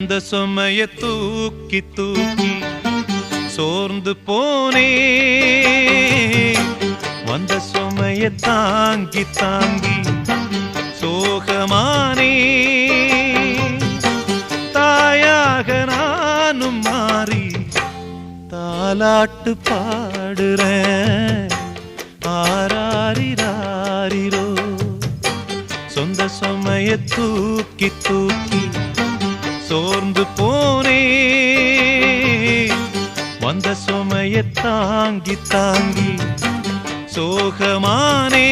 இந்த சுமைய தூக்கி தூக்கி சோர்ந்து போனே, வந்த சுமைய தாங்கி தாங்கி சோகமானே. தாயாக நானும் மாறி தாலாட்டு பாடுறேன். ஆராரிராரிரோ சொந்த சுமைய தூக்கி தூக்கி சோர்ந்து போனே, வந்த சுமைய தாங்கி தாங்கி சோகமானே.